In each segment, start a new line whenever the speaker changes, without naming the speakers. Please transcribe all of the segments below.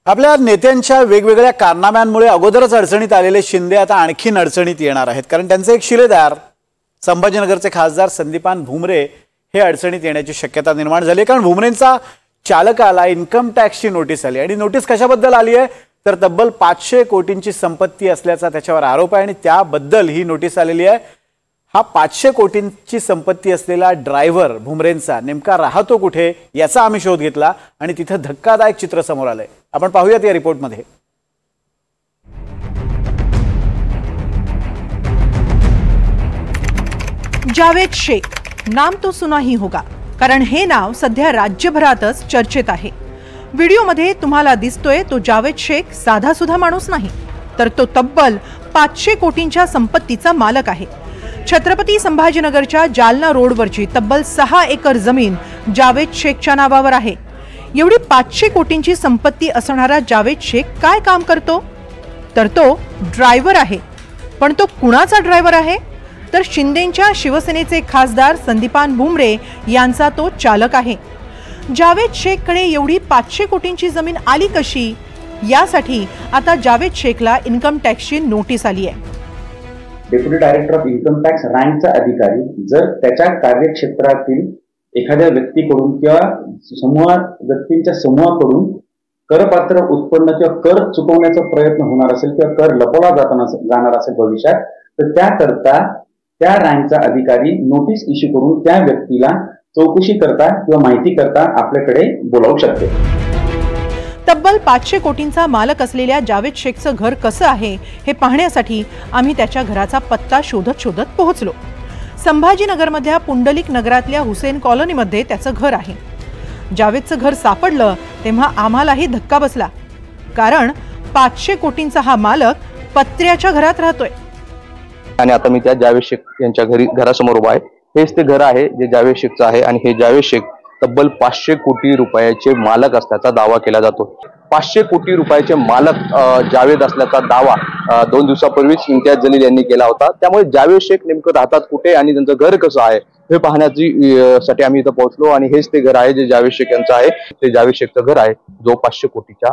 आपल्या नेत्यांच्या वेगवेगळ्या कारनाम्यांमुळे अगोदरच अडचणीत आलेले शिंदे आता आणखीन अडचणीत येणार आहेत, कारण त्यांचे एक शिलेदार संभाजीनगरचे खासदार संदीपान भुमरे हे अडचणीत येण्याची शक्यता निर्माण झाली, कारण भुमरेंचा चालकाला इन्कम टॅक्सची नोटीस आली आणि नोटीस कशाबद्दल आली आहे तर तब्बल 500 कोटींची संपत्ती असल्याचा त्याच्यावर आरोप आहे आणि त्याबद्दल ही नोटीस आलेली आहे। हा 500 कोटींची संपत्ती असलेला ड्रायव्हर भुमरेंचा नेमका राहतो कुठे याचा आम्ही शोध घेतला आणि तिथे धक्कादायक चित्र समोर आलंय। आपण पाहूयात या रिपोर्टमध्ये।
जावेद शेख नाम तो सुना ही होगा, कारण हे नाव सध्या राज्यभरातच चर्चेत आहे। व्हिडिओमध्ये तुम्हाला दिसतोय तो जावेद शेख साधा सुधा माणूस नाही, तर तो तब्बल 500 कोटींच्या संपत्तीचा मालक आहे। छत्रपती संभाजीनगरच्या जालना रोडवरची तब्बल 6 एकर जमीन जावेद शेखच्या नावावर आहे। एवढी 500 कोटींची संपत्ती असणारा जावेद शेख काय काम करतो तर तो ड्रायव्हर आहे। पण तो कुणाचा ड्रायव्हर आहे तर शिंदेंच्या शिवसेनेचे खासदार संदीपान भुमरे यांचा तो चालक आहे। जावेद शेखकडे एवढी 500 कोटींची जमीन आली कशी यासाठी आता जावेद शेखला इन्कम टॅक्सची नोटीस आली आहे।
Deputy director of income tax रँकचा अधिकारी जर त्याच्या कार्यक्षेत्रातील एखाद्या व्यक्तीकडून किंवा व्यक्तींच्या समूहाकडून करपात्र उत्पन्न किंवा कर चुकवण्याचा प्रयत्न होणार असेल किंवा कर लपवला जाणार असेल भविष्यात, तर त्याकरता त्या रँकचा अधिकारी नोटीस इश्यू करून त्या व्यक्तीला चौकशी करता किंवा माहिती करता आपल्याकडे बोलावू शकते।
तब्बल 500 कोटींचा मालक असलेल्या जावेद शेखचं घर कसं आहे हे पाहण्यासाठी आम्ही त्याच्या घराचा पत्ता शोधत पोहोचलो। संभाजीनगरमधल्या पुंडलिक नगरातल्या हुसेन कॉलनीमध्ये त्याचं घर आहे। जावेदचं घर सापडलं तेव्हा आम्हालाही धक्का बसला, कारण 500 कोटींचा हा मालक पत्र्याच्या घरात राहतोय।
आणि आता मी त्या जावेद शेख यांच्या घरासमोर उभा आहे। हेच ते घर आहे जे जावेद शेखचं आहे आणि हे जावेद शेख तब्बल 500 कोटी रुपयाचे मालक असल्याचा दावा केला जातो। 500 कोटी रुपयाचे मालक जावेद असल्याचा दावा 2 दिवसापूर्वीच इम्तियाज जलील यांनी केला होता। त्यामुळे जावेद शेख नेमकं राहतात कुठे आणि त्यांचं घर कसं आहे हे पाहण्यासाठी आम्ही इथं पोहोचलो आणि हेच ते घर आहे जे जावेद शेख यांचं आहे। ते जावेद शेखचं घर आहे जो 500 कोटीचा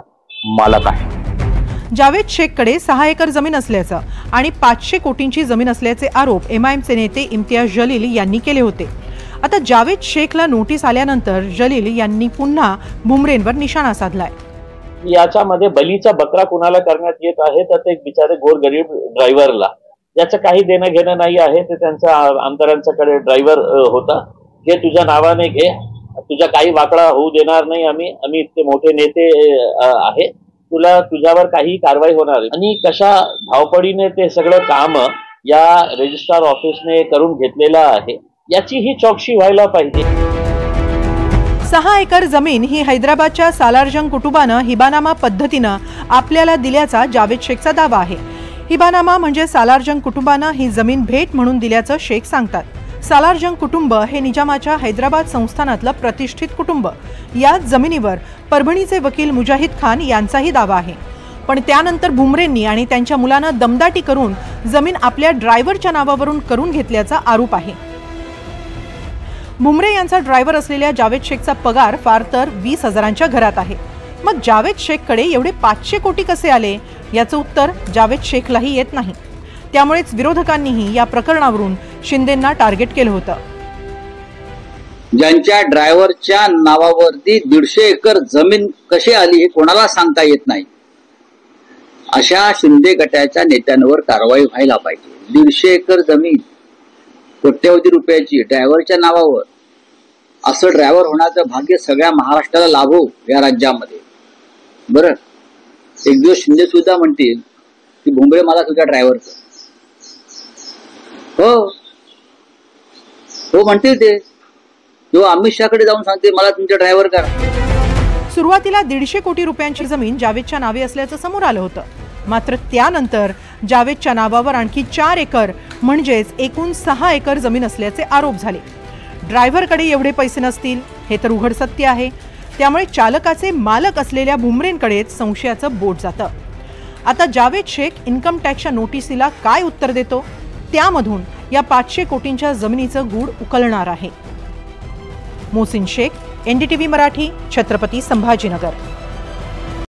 मालक आहे।
जावेद शेखकडे 6 एकर जमीन असल्याचं आणि 500 कोटींची जमीन असल्याचे आरोप एमआयएमचे नेते इम्तियाज जलील यांनी केले होते। आता जावेद शेखला नोटीस आल्यानंतर जलील यांनी पुन्हा भुमरेंवर निशाणा साधलाय।
याच्यामध्ये बलीचा बकरा कुणाला करण्यात येत आहे तर ते बिचारे गोरगरीब ड्रायव्हरला, याचं काही देणं घेणं नाही आहे। ते त्यांचा आमदारांच्याकडे ड्रायव्हर होता, जे तुझ्या नावाने घे, तुझा काही वाकडा होऊ देणार नाही, आम्ही इतके मोठे नेते आहे, तुझ्यावर काही कारवाई होणार नाही। आणि कशा धावपडीने ते सगळं काम या रजिस्ट्रार ऑफिसने करून घेतलेलं आहे याची ही चौकशी व्हायला पाहिजे।
6 एकर जमीन ही हैदराबादच्या सालारजंग कुटुंबानं हिबानामा पद्धतीनं आपल्याला दिल्याचा जावेद शेखचा दावा आहे। हिबानामा म्हणजे सालारजंग कुटुंबानं ही जमीन भेट म्हणून दिल्याचं शेख सांगतात। सालारजंग कुटुंब हे निजामाच्या हैदराबाद संस्थानातलं प्रतिष्ठित कुटुंब। या जमिनीवर परभणीचे वकील मुजाहिद खान यांचाही दावा आहे, पण त्यानंतर भुमरेंनी आणि त्यांच्या मुलानं दमदाटी करून जमीन आपल्या ड्रायव्हरच्या नावावरून करून घेतल्याचा आरोप आहे। भुमरे यांचा ड्रायव्हर असलेल्या जावेद शेखचा पगार फार तर 20,000च्या घरात आहे। मग जावेद शेखकडे एवढे 500 कोटी कसे आले याचं उत्तर जावेद शेखलाही येत नाही। त्यामुळेच विरोधकांनीही या प्रकरणावरून शिंदेंना टार्गेट केलं होतं।
ज्यांच्या ड्रायव्हरच्या नावावरती 150 एकर जमीन कशी आली हे कोणाला सांगता येत नाही, अशा शिंदे गटाच्या नेत्यांवर कारवाई व्हायला पाहिजे। 150 एकर जमीन कोट्यवधी रुपयाची ड्रायव्हरच्या नावावर, असं ड्रायव्हर होण्याचं भाग्य सगळ्या महाराष्ट्राला लाभो या राज्यामध्ये। बरं, एक दिवस शिंदे सुद्धा म्हणतील की भुमरे मला तुझ्या ड्रायव्हरचं हो म्हणतील ते, किंवा अमित शहाकडे जाऊन सांगते मला तुमच्या ड्रायव्हर करा।
सुरुवातीला 150 कोटी रुपयांची जमीन जावेदच्या नावे असल्याचं समोर आलं होतं, मात्र त्यानंतर जावेदच्या नावावर आणखी 4 एकर म्हणजेच एकूण 6 एकर जमीन असल्याचे आरोप झाले। ड्रायव्हरकडे एवढे पैसे नसतील हे तर उघड सत्य आहे। त्यामुळे चालकाचे मालक असलेल्या भुमरेंकडेच संशयाचं बोट जातं। आता जावेद शेख इन्कम टॅक्सच्या नोटीसीला काय उत्तर देतो, त्यामधून या 500 कोटींच्या जमिनीचं गूढ उकलणार आहे। मोहसिन शेख, NDTV मराठी, छत्रपती संभाजीनगर।